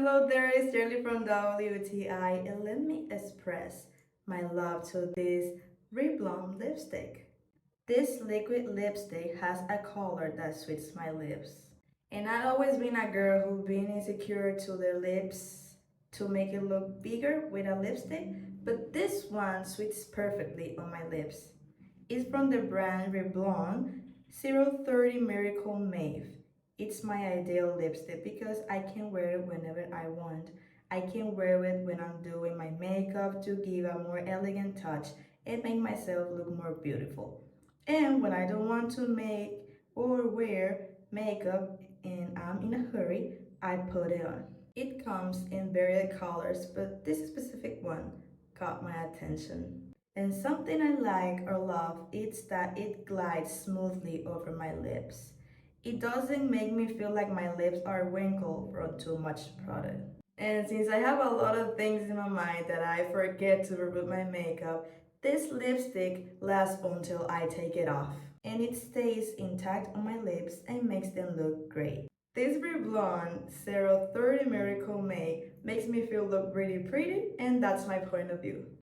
Hello there, it's Shirley from WTI, and let me express my love to this Revlon lipstick. This liquid lipstick has a color that suits my lips. And I've always been a girl who's been insecure to their lips to make it look bigger with a lipstick, but this one suits perfectly on my lips. It's from the brand Revlon 030 Miracle Mauve. It's my ideal lipstick because I can wear it whenever I want. I can wear it when I'm doing my makeup to give a more elegant touch and make myself look more beautiful. And when I don't want to make or wear makeup and I'm in a hurry, I put it on. It comes in various colors, but this specific one caught my attention. And something I like or love is that it glides smoothly over my lips. It doesn't make me feel like my lips are wrinkled from too much product. And since I have a lot of things in my mind that I forget to remove my makeup, this lipstick lasts until I take it off. And it stays intact on my lips and makes them look great. This Revlon 030 Miracle May makes me feel look really pretty, and that's my point of view.